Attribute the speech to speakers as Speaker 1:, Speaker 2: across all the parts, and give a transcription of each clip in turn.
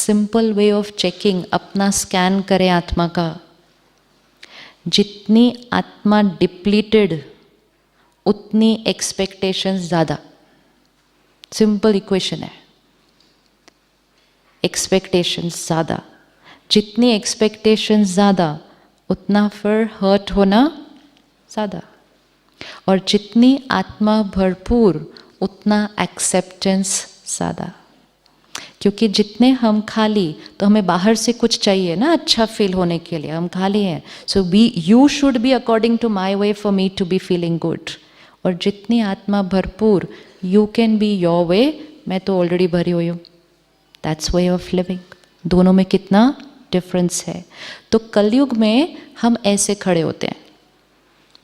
Speaker 1: Simple way of checking, अपना scan करें आत्मा का। जितनी आत्मा डिप्लीटेड उतनी एक्सपेक्टेशंस ज़्यादा। सिंपल इक्वेशन है, एक्सपेक्टेशंस ज़्यादा, जितनी एक्सपेक्टेशंस ज़्यादा उतना फिर हर्ट होना ज़्यादा। और जितनी आत्मा भरपूर उतना एक्सेप्टेंस ज़्यादा। क्योंकि जितने हम खाली, तो हमें बाहर से कुछ चाहिए ना अच्छा फील होने के लिए, हम खाली हैं। So you should be according to my way for me to be feeling good. और जितनी आत्मा भरपूर, you can be your way, मैं तो ऑलरेडी भरी हुई हूँ, दैट्स वे ऑफ लिविंग। दोनों में कितना डिफरेंस है। तो कलयुग में हम ऐसे खड़े होते हैं,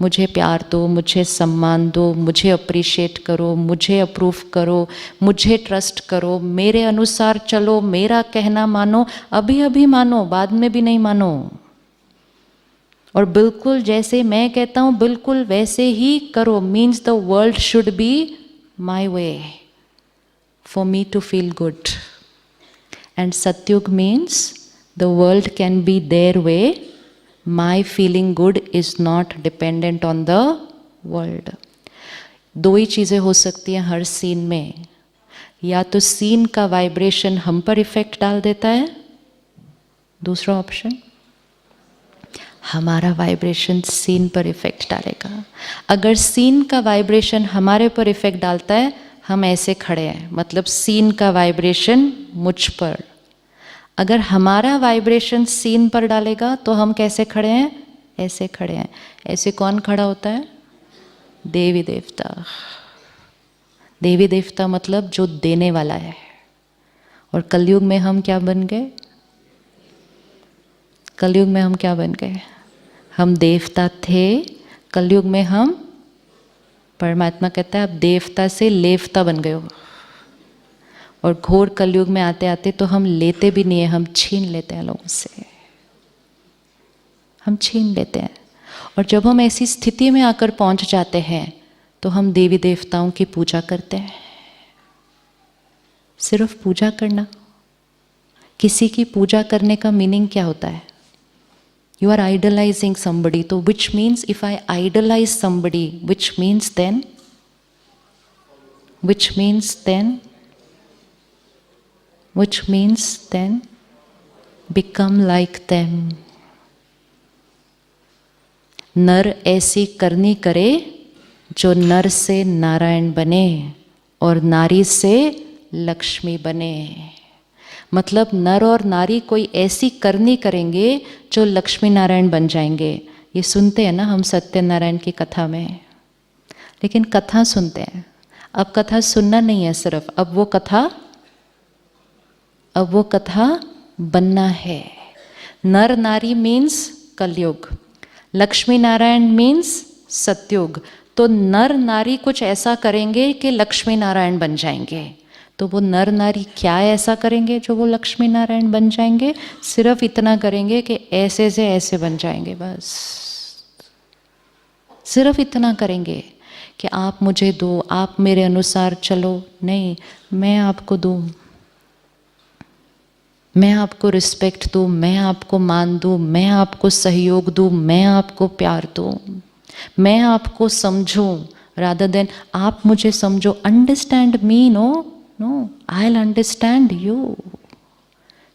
Speaker 1: मुझे प्यार दो, मुझे सम्मान दो, मुझे अप्रिशिएट करो, मुझे अप्रूव करो, मुझे ट्रस्ट करो, मेरे अनुसार चलो, मेरा कहना मानो, अभी अभी मानो, बाद में भी नहीं मानो। और बिल्कुल जैसे मैं कहता हूँ बिल्कुल वैसे ही करो, means the world should be my way for me to feel good. And Satyug means the world can be their way, my feeling good is not dependent on the world। दो ही चीज़ें हो सकती हैं हर सीन में, या तो सीन का vibration हम पर इफेक्ट डाल देता है, दूसरा ऑप्शन हमारा वाइब्रेशन सीन पर इफेक्ट डालेगा। अगर सीन का वाइब्रेशन हमारे पर इफेक्ट डालता है, हम ऐसे खड़े हैं, मतलब सीन का वाइब्रेशन मुझ पर। अगर हमारा वाइब्रेशन सीन पर डालेगा तो हम कैसे खड़े हैं, ऐसे खड़े हैं। ऐसे कौन खड़ा होता है, देवी देवता। देवी देवता मतलब जो देने वाला है। और कलयुग में हम क्या बन गए, कलयुग में हम क्या बन गए, हम देवता थे, कलयुग में हम, परमात्मा कहता है अब देवता से लेवता बन गए हो। और घोर कलयुग में आते आते तो हम लेते भी नहीं है, हम छीन लेते हैं लोगों से, हम छीन लेते हैं। और जब हम ऐसी स्थिति में आकर पहुंच जाते हैं तो हम देवी देवताओं की पूजा करते हैं। सिर्फ पूजा करना, किसी की पूजा करने का मीनिंग क्या होता है, यू आर आइडलाइजिंग समबडी। तो which means if I idealize somebody, which means then, which means then become like them। नर ऐसी करनी करे जो नर से नारायण बने और नारी से लक्ष्मी बने। मतलब नर और नारी कोई ऐसी करनी करेंगे जो लक्ष्मी नारायण बन जाएंगे। ये सुनते हैं ना हम सत्यनारायण की कथा में, लेकिन कथा सुनते हैं। अब कथा सुनना नहीं है सिर्फ, अब वो कथा बनना है। नर नारी मीन्स कलयुग, लक्ष्मी नारायण मीन्स सतयुग। तो नर नारी कुछ ऐसा करेंगे कि लक्ष्मी नारायण बन जाएंगे। तो वो नर नारी क्या ऐसा करेंगे जो वो लक्ष्मी नारायण बन जाएंगे, सिर्फ इतना करेंगे कि ऐसे से ऐसे बन जाएंगे, बस सिर्फ इतना करेंगे कि आप मुझे दो, आप मेरे अनुसार चलो। नहीं, मैं आपको दूँ, मैं आपको रिस्पेक्ट दूँ, मैं आपको मान दूँ, मैं आपको सहयोग दूँ, मैं आपको प्यार दूँ, मैं आपको समझूँ रादर देन आप मुझे समझो। Understand me, no I will understand you.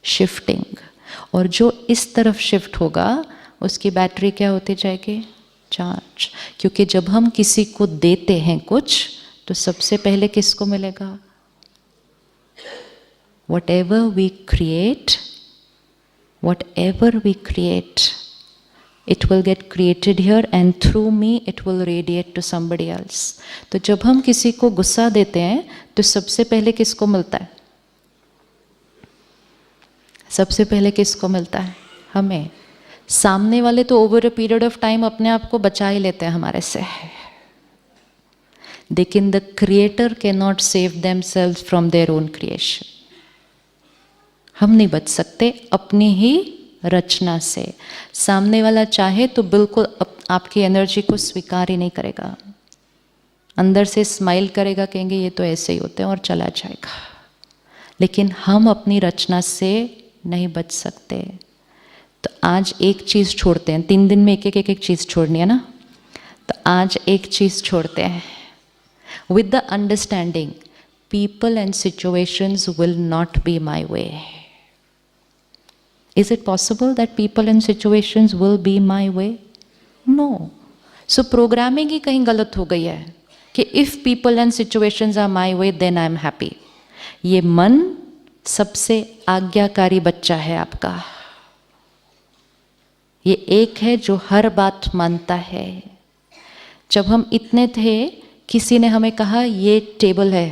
Speaker 1: Shifting. और जो इस तरफ शिफ्ट होगा उसकी बैटरी क्या होती जाएगी, चार्ज। क्योंकि जब हम किसी को देते हैं कुछ तो सबसे पहले किसको मिलेगा, whatever we create, it will get created here and through me it will radiate to somebody else। तो जब हम किसी को गुस्सा देते हैं तो सबसे पहले किसको मिलता है, सबसे पहले किसको मिलता है, हमें। सामने वाले तो over a period of time अपने आप को बचा ही लेते हैं हमारे से, लेकिन the creator can not save themselves from their own creation. हम नहीं बच सकते अपनी ही रचना से। सामने वाला चाहे तो बिल्कुल आपकी एनर्जी को स्वीकार ही नहीं करेगा, अंदर से स्माइल करेगा, कहेंगे ये तो ऐसे ही होते हैं और चला जाएगा। लेकिन हम अपनी रचना से नहीं बच सकते। तो आज एक चीज़ छोड़ते हैं, 3 दिन में एक चीज़ छोड़नी है ना, तो आज एक चीज़ छोड़ते हैं with the understanding people and situations will not be my way. Is it possible that people and situations will be my way? No. So programming ही कहीं गलत हो गई है कि if people and situations are my way then I am happy. ये मन सबसे आज्ञाकारी बच्चा है आपका। ये एक है जो हर बात मानता है। जब हम इतने थे, किसी ने हमें कहा ये टेबल है,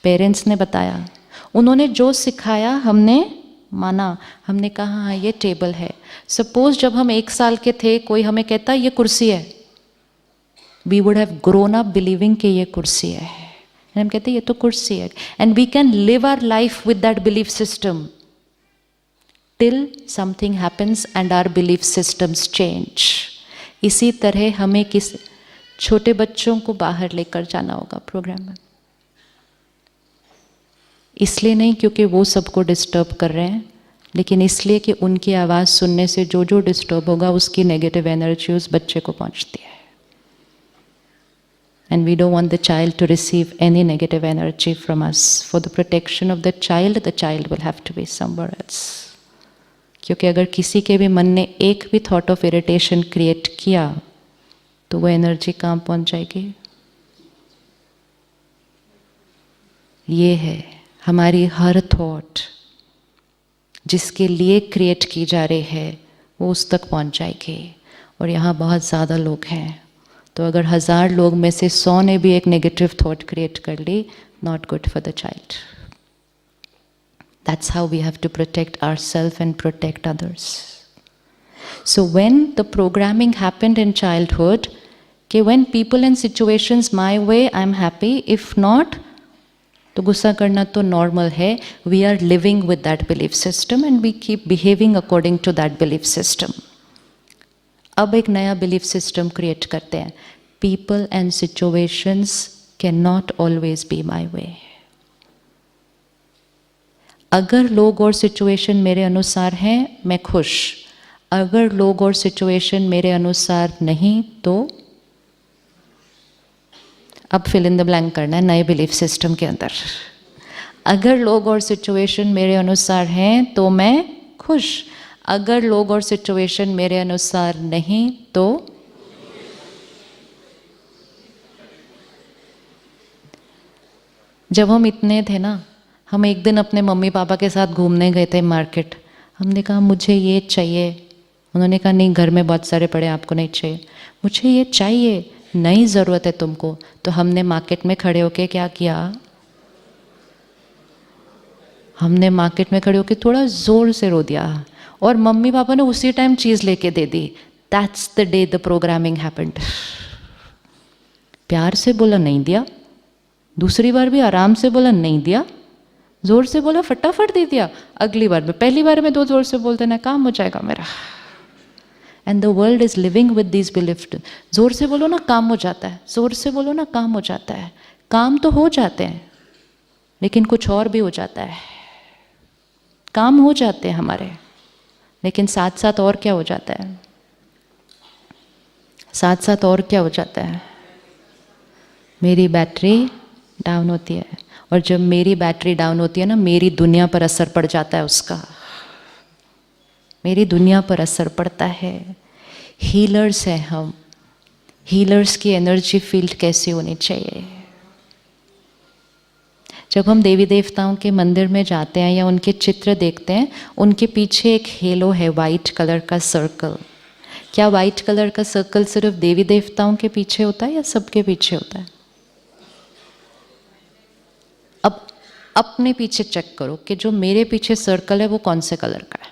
Speaker 1: पेरेंट्स ने बताया, उन्होंने जो सिखाया हमने माना, हमने कहा हाँ ये टेबल है। सपोज जब हम 1 साल के थे, कोई हमें कहता ये कुर्सी है, we would have grown up believing कि ये कुर्सी है, हम कहते ये तो कुर्सी है, and we can live our life with that belief system till something happens and our belief systems change. इसी तरह हमें किस छोटे बच्चों को बाहर लेकर जाना होगा प्रोग्राम में, इसलिए नहीं क्योंकि वो सबको डिस्टर्ब कर रहे हैं, लेकिन इसलिए कि उनकी आवाज़ सुनने से जो जो डिस्टर्ब होगा उसकी नेगेटिव एनर्जी उस बच्चे को पहुंचती है। And we don't want the child to receive any negative energy from us. For the protection of the child will have to be somewhere else. क्योंकि अगर किसी के भी मन ने एक भी थॉट ऑफ इरिटेशन क्रिएट किया तो वो एनर्जी कहाँ पहुंच जाएगी? ये है हमारी हर थॉट जिसके लिए क्रिएट की जा रही है वो उस तक पहुंच जाएगी। और यहाँ बहुत ज़्यादा लोग हैं, तो अगर 1000 लोग में से 100 ने भी एक नेगेटिव थॉट क्रिएट कर ली, not good for the child. That's how we have to protect ourself and protect others. So when the programming happened in childhood कि when people and situations my way I am happy, if not तो गुस्सा करना तो normal है। We are living with that belief system and we keep behaving according to that belief system. अब एक नया belief system create करते हैं, people and situations can not always be my way. अगर लोग और सिचुएशन मेरे अनुसार हैं मैं खुश, अगर लोग और सिचुएशन मेरे अनुसार नहीं तो अब फिल इन द ब्लैंक करना है नए बिलीफ सिस्टम के अंदर। अगर लोग और सिचुएशन मेरे अनुसार हैं तो मैं खुश, अगर लोग और सिचुएशन मेरे अनुसार नहीं तो जब हम इतने थे ना, हम एक दिन अपने मम्मी पापा के साथ घूमने गए थे मार्केट। हमने कहा मुझे ये चाहिए, उन्होंने कहा नहीं घर में बहुत सारे पड़े आपको नहीं चाहिए। मुझे ये चाहिए, नई ज़रूरत है तुमको। तो हमने मार्केट में खड़े होके क्या किया, हमने मार्केट में खड़े होके थोड़ा ज़ोर से रो दिया और मम्मी पापा ने उसी टाइम चीज़ लेके दे दी। That's the day the programming happened. प्यार से बोला नहीं दिया, दूसरी बार भी आराम से बोला नहीं दिया, ज़ोर से बोला फटाफट दे दिया, अगली बार में पहली बार में 2 ज़ोर से बोलते ना काम हो जाएगा मेरा। And the world is living with this belief. जोर से बोलो ना काम हो जाता है, जोर से बोलो ना काम हो जाता है। काम तो हो जाते हैं लेकिन कुछ और भी हो जाता है। काम हो जाते हैं हमारे, लेकिन साथ साथ और क्या हो जाता है? साथ साथ और क्या हो जाता है? मेरी बैटरी डाउन होती है, और जब मेरी बैटरी डाउन होती है ना, मेरी दुनिया पर असर पड़ जाता है उसका, मेरी दुनिया पर असर पड़ता है। हीलर्स हैं हम, हीलर्स की एनर्जी फील्ड कैसी होनी चाहिए? जब हम देवी देवताओं के मंदिर में जाते हैं या उनके चित्र देखते हैं, उनके पीछे एक हेलो है, वाइट कलर का सर्कल। क्या वाइट कलर का सर्कल सिर्फ देवी देवताओं के पीछे होता है या सबके पीछे होता है? अब अपने पीछे चेक करो कि जो मेरे पीछे सर्कल है वो कौन से कलर का है।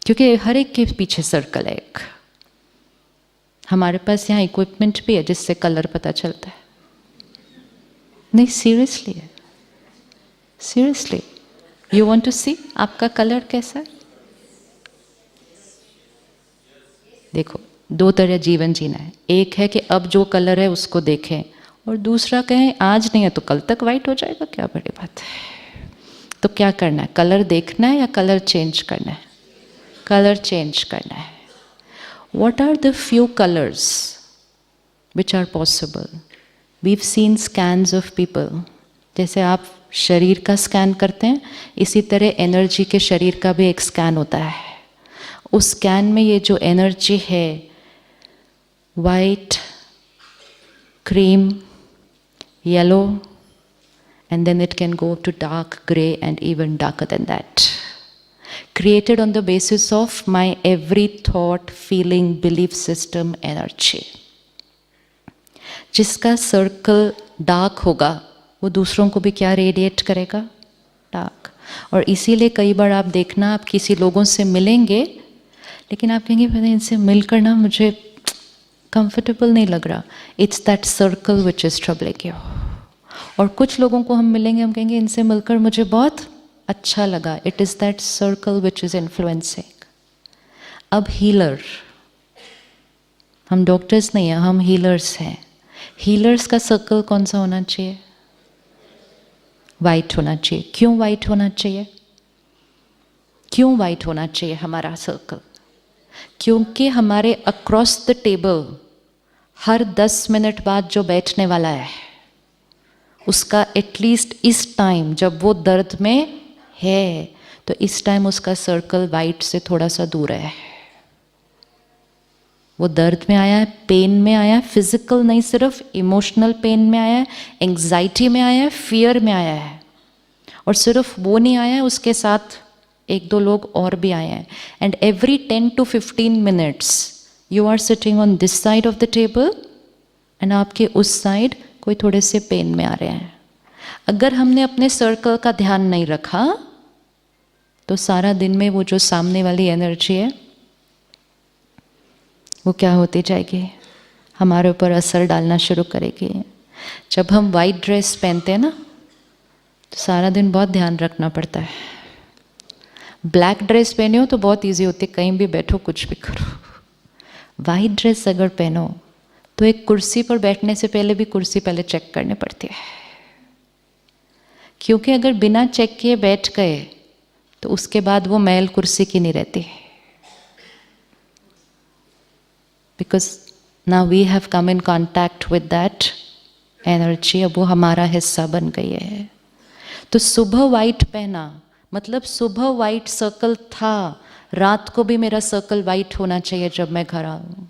Speaker 1: क्योंकि हर एक के पीछे सर्कल है एक। हमारे पास यहाँ इक्विपमेंट भी है जिससे कलर पता चलता है। नहीं सीरियसली है, सीरियसली। यू वांट टू सी आपका कलर कैसा है? देखो, 2 तरह जीवन जीना है। एक है कि अब जो कलर है उसको देखें और दूसरा कहें आज नहीं है तो कल तक वाइट हो जाएगा, क्या बड़ी बात है। तो क्या करना है, कलर देखना है या कलर चेंज करना है? कलर चेंज करना है। What are the few colors which are possible? We've seen scans of people. जैसे आप शरीर का स्कैन करते हैं, इसी तरह एनर्जी के शरीर का भी एक स्कैन होता है। उस स्कैन में ये जो एनर्जी है, white, cream, yellow, and then it can go to dark gray and even darker than that. Created on the basis of my every thought, feeling, belief system, energy. जिसका circle dark होगा वो दूसरों को भी क्या radiate करेगा? Dark. और इसीलिए कई बार आप देखना, आप किसी लोगों से मिलेंगे लेकिन आप कहेंगे पता इनसे मिलकर ना मुझे कंफर्टेबल नहीं लग रहा। It's that circle which is troubling you. और कुछ लोगों को हम मिलेंगे, हम कहेंगे इनसे मिलकर मुझे बहुत अच्छा लगा। It is that circle which is influencing. अब हीलर, हम डॉक्टर्स नहीं हैं, हम हीलर्स हैं। हीलर्स का सर्कल कौन सा होना चाहिए? वाइट होना चाहिए। क्यों वाइट होना चाहिए? क्यों वाइट होना चाहिए हमारा सर्कल? क्योंकि हमारे across the table her 10 minute बाद जो बैठने वाला है उसका एटलीस्ट इस टाइम जब वो दर्द में है तो इस टाइम उसका सर्कल वाइट से थोड़ा सा दूर है। वो दर्द में आया है, पेन में आया है, फिजिकल नहीं सिर्फ इमोशनल पेन में आया है, एंग्जाइटी में आया है, फियर में आया है। और सिर्फ वो नहीं आया है, उसके साथ 1-2 लोग और भी आए हैं। And every 10 to 15 minutes you are sitting on this side of the table and आपके उस साइड कोई थोड़े से पेन में आ रहे हैं। अगर हमने अपने सर्कल का ध्यान नहीं रखा तो सारा दिन में वो जो सामने वाली एनर्जी है वो क्या होती जाएगी? हमारे ऊपर असर डालना शुरू करेगी। जब हम वाइट ड्रेस पहनते हैं ना तो सारा दिन बहुत ध्यान रखना पड़ता है। ब्लैक ड्रेस पहने हो तो बहुत इजी होती है, कहीं भी बैठो कुछ भी करो। वाइट ड्रेस अगर पहनो तो एक कुर्सी पर बैठने से पहले भी कुर्सी पहले चेक करनी पड़ती है, क्योंकि अगर बिना चेक किए बैठ गए तो उसके बाद वो मैल कुर्सी की नहीं रहती। Because now we have come in contact with that energy, अब वो हमारा हिस्सा बन गई है। तो सुबह वाइट पहना मतलब सुबह वाइट सर्कल था, रात को भी मेरा सर्कल वाइट होना चाहिए जब मैं घर आऊँ।